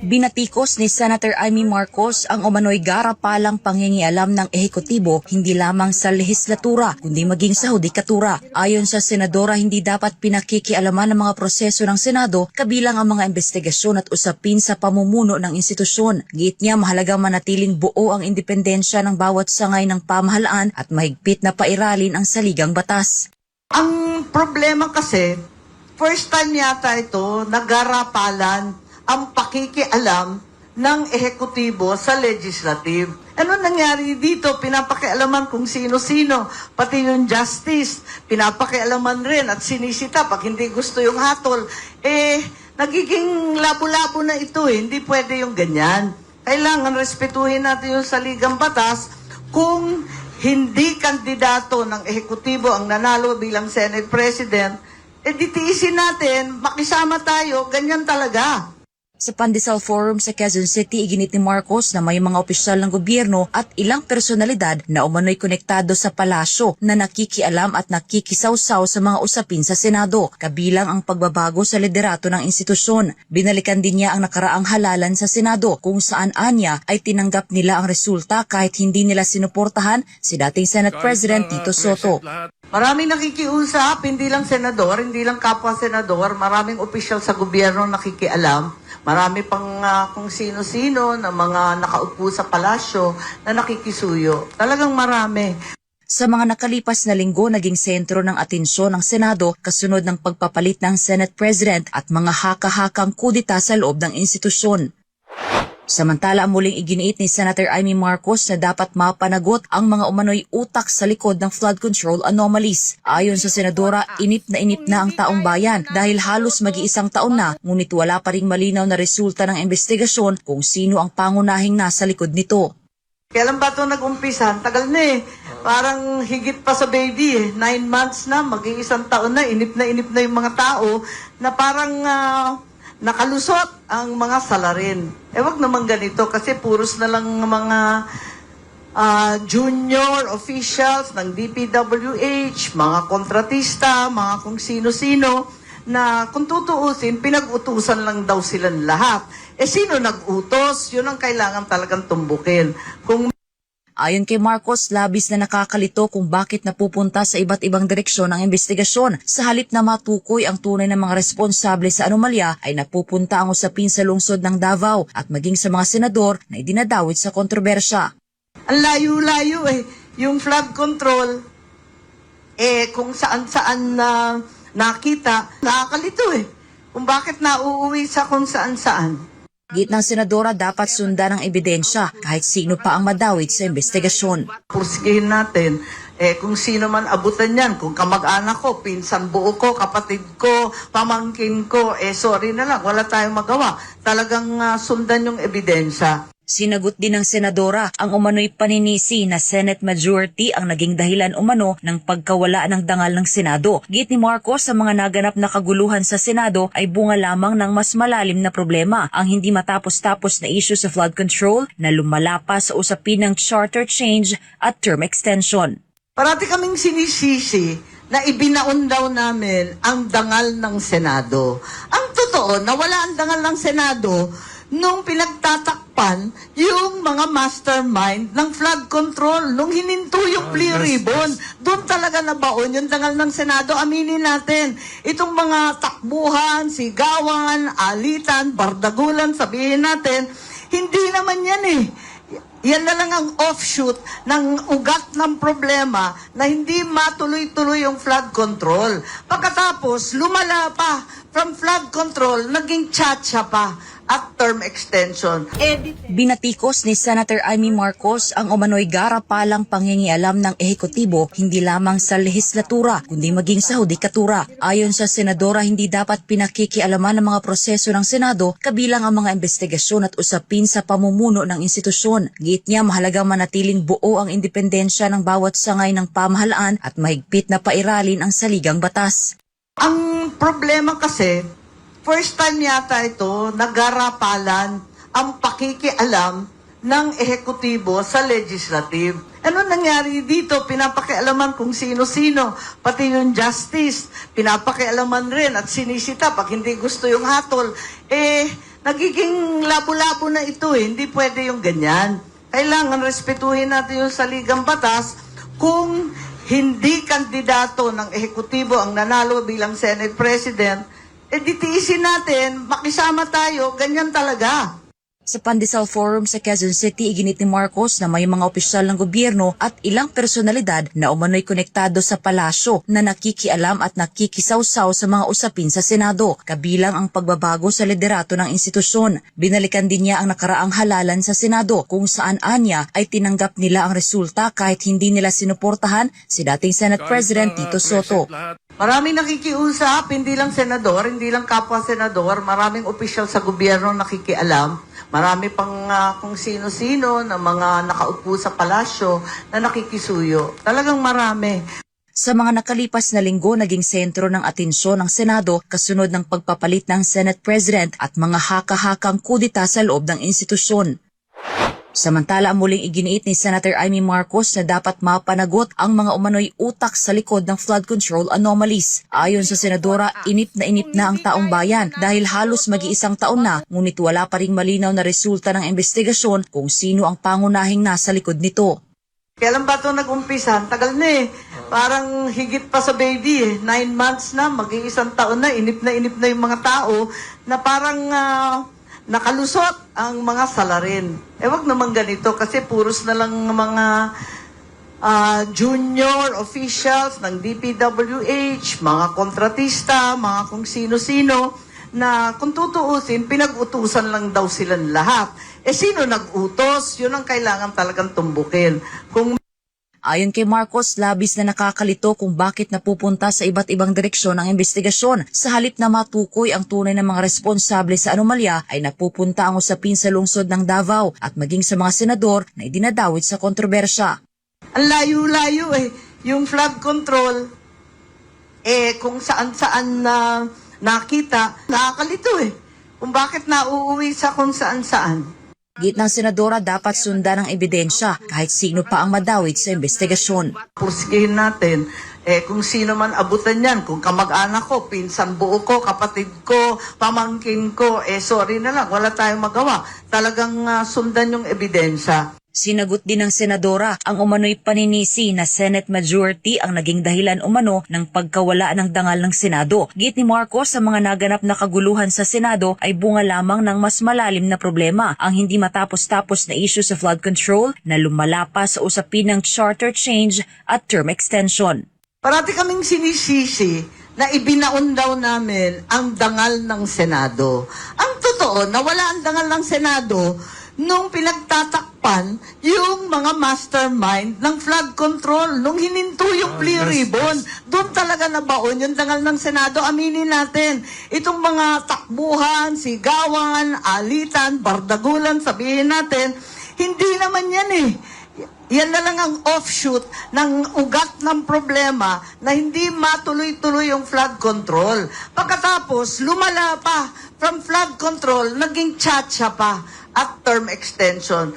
Binatikos ni Senator Amy Marcos ang umano'y garapalang panghingialam ng ehekutibo hindi lamang sa lehislatura kundi maging sa hudikatura. Ayon sa senadora, hindi dapat pinakikialaman ng mga proseso ng Senado kabilang ang mga investigasyon at usapin sa pamumuno ng institusyon. Giit niya mahalagang manatiling buo ang independensya ng bawat sangay ng pamahalaan at mahigpit na pairalin ang saligang batas. Ang problema kasi, first time yata ito, nagarapalan ang pakikialam ng ehekutibo sa legislative. Ano nangyari dito? Pinapakialaman kung sino-sino, pati yung justice, pinapakialaman rin at sinisita pag hindi gusto yung hatol. Nagiging labo-labo na ito Hindi pwede yung ganyan. Kailangan respetuhin natin yung saligang batas kung hindi kandidato ng ehekutibo ang nanalo bilang Senate President, ditiisin natin, makisama tayo, ganyan talaga. Sa Pandesal Forum sa Quezon City, iginit ni Marcos na may mga opisyal ng gobyerno at ilang personalidad na umano'y konektado sa palasyo na nakikialam at nakikisawsaw sa mga usapin sa Senado, kabilang ang pagbabago sa liderato ng institusyon. Binalikan din niya ang nakaraang halalan sa Senado kung saan anya ay tinanggap nila ang resulta kahit hindi nila sinuportahan si dating Senate President Tito Soto. Maraming nakikiusap, hindi lang senador, hindi lang kapwa-senador, maraming opisyal sa gobyerno nakikialam. Marami pang kung sino-sino na mga nakaupo sa palasyo na nakikisuyo. Talagang marami. Sa mga nakalipas na linggo, naging sentro ng atensyon ng Senado kasunod ng pagpapalit ng Senate President at mga haka-hakang kudita sa loob ng institusyon. Samantala, muling iginiit ni Senator Amy Marcos na dapat mapanagot ang mga umano'y utak sa likod ng flood control anomalies. Ayon sa senadora, inip na ang taong bayan dahil halos mag-iisang taon na, ngunit wala pa ring malinaw na resulta ng investigasyon kung sino ang pangunahing nasa likod nito. Kailan ba ito nag-umpisa? Tagal na Parang higit pa sa baby 9 months na, mag-iisang taon na, inip na yung mga tao na parang nakalusot ang mga salarin. Wag naman ganito kasi puros na lang mga junior officials ng DPWH, mga kontratista, mga kung sino-sino, na kung tutuusin, pinag-utusan lang daw silang lahat. Sino nag-utos? Yun ang kailangan talagang tumbukin. Ayon kay Marcos, labis na nakakalito kung bakit napupunta sa iba't ibang direksyon ang investigasyon. Sa halip na matukoy ang tunay na mga responsable sa anomalya, ay napupunta ang usapin sa lungsod ng Davao at maging sa mga senador na idinadawit sa kontrobersya. Ang layo-layo Yung flood control, kung saan-saan na nakita, nakakalito Kung bakit nauuwi sa kung saan-saan. Git ng senadora, dapat sundan ang ebidensya kahit sino pa ang madawit sa investigasyon. Pursigihin natin kung sino man abutan yan, kung kamag-anak ko, pinsan buo ko, kapatid ko, pamangkin ko, sorry na lang, wala tayong magawa. Talagang sundan yung ebidensya. Sinagot din ng senadora ang umano'y paninisi na Senate majority ang naging dahilan umano ng pagkawala ng dangal ng Senado. Git ni Marcos, sa mga naganap na kaguluhan sa Senado ay bunga lamang ng mas malalim na problema, ang hindi matapos-tapos na issue sa flood control na lumala pa sa usapin ng charter change at term extension. Parati kaming sinisisi na ibinaon daw namin ang dangal ng Senado. Ang totoo, nawala ang dangal ng Senado nung pinagtatakpan yung mga mastermind ng flood control, nung hininto yung plea ribbon. Doon talaga nabaon yung dangal ng Senado. Aminin natin, itong mga takbuhan, sigawan, alitan, bardagulan, sabihin natin, hindi naman yan Yan na lang ang offshoot ng ugat ng problema na hindi matuloy-tuloy yung flood control. Pagkatapos, lumala pa from flood control, naging tsa-tsa pa at term extension. Binatikos ni Senator Amy Marcos ang umano'y garapalang panghingialam ng ehekutibo hindi lamang sa lehislatura kundi maging sa hudikatura. Ayon sa senadora, hindi dapat pinakikialaman ng mga proseso ng Senado kabilang ang mga investigasyon at usapin sa pamumuno ng institusyon. Giit niya mahalagang manatiling buo ang independensya ng bawat sangay ng pamahalaan at mahigpit na pairalin ang saligang batas. Ang problema kasi, first time yata ito, nagarapalan ang pakikialam ng ehekutibo sa legislative. Ano nangyari dito? Pinapakialaman kung sino-sino, pati yung justice, pinapakialaman rin at sinisita pag hindi gusto yung hatol. nagiging labo-labo na ito eh. Hindi pwede yung ganyan. Kailangan respetuhin natin yung saligang batas. Kung hindi kandidato ng ehekutibo ang nanalo bilang Senate President, ditiisin natin, makisama tayo, ganyan talaga. Sa Pandesal Forum sa Quezon City, iginit ni Marcos na may mga opisyal ng gobyerno at ilang personalidad na umano'y konektado sa palasyo na nakikialam at nakikisawsaw sa mga usapin sa Senado, kabilang ang pagbabago sa liderato ng institusyon. Binalikan din niya ang nakaraang halalan sa Senado kung saan anya ay tinanggap nila ang resulta kahit hindi nila sinuportahan si dating Senate President Tito Soto. Maraming nakikiusap, hindi lang senador, hindi lang kapwa senador, maraming opisyal sa gobyerno nakikialam. Marami pang kung sino-sino na mga nakaupo sa palasyo na nakikisuyo. Talagang marami. Sa mga nakalipas na linggo, naging sentro ng atensyon ng Senado kasunod ng pagpapalit ng Senate President at mga haka-hakang kudita sa loob ng institusyon. Samantala, muling iginiit ni Senator Amy Marcos na dapat mapanagot ang mga umano'y utak sa likod ng flood control anomalies. Ayon sa Senadora, inip na ang taong bayan dahil halos mag-iisang taon na, ngunit wala pa ring malinaw na resulta ng investigasyon kung sino ang pangunahing nasa likod nito. Kailan ba ito nag-umpisa? Tagal na eh. Parang higit pa sa baby eh. 9 months na, mag-iisang taon na, inip na yung mga tao na parang nakalusot ang mga salarin. Wag naman ganito kasi puros na lang mga junior officials ng DPWH, mga kontratista, mga kung sino-sino, na kung tutuusin, pinag-utusan lang daw silang lahat. Sino nag-utos? Yun ang kailangan talagang tumbukin. Kung Ayon kay Marcos, labis na nakakalito kung bakit napupunta sa iba't ibang direksyon ang investigasyon. Sa halip na matukoy ang tunay na mga responsable sa anomalya, ay napupunta ang usapin sa lungsod ng Davao at maging sa mga senador na idinadawit sa kontrobersya. ang layo-layo eh. Yung flood control, kung saan-saan na nakita, nakakalito eh. Kung bakit nauuwi sa kung saan-saan. Git ng senadora, dapat sundan ang ebidensya kahit sino pa ang madawit sa investigasyon. Pursgihin natin, kung sino man abutan yan, kung kamag-anak ko, pinsan buo ko, kapatid ko, pamangkin ko, sorry na lang, wala tayong magawa. Talagang sundan yung ebidensya. Sinagot din ng senadora ang umano'y paninisi na Senate majority ang naging dahilan umano ng pagkawala ng dangal ng Senado. Git ni Marcos, sa mga naganap na kaguluhan sa Senado ay bunga lamang ng mas malalim na problema, ang hindi matapos-tapos na issue sa flood control na lumala pa sa usapin ng charter change at term extension. Parati kaming sinisisi na ibinaon daw namin ang dangal ng Senado. Ang totoo, nawala ang dangal ng Senado nung pinagtatakpan yung mga mastermind ng flood control, nung hininto yung plea ribbon. Doon talaga nabaon yung dangal ng Senado. Aminin natin, itong mga takbuhan, sigawan, alitan, bardagulan, sabihin natin, hindi naman yan eh. Yan na lang ang offshoot ng ugat ng problema na hindi matuloy-tuloy yung flood control. Pagkatapos, lumala pa from flood control, naging tsa-tsa pa at term extension.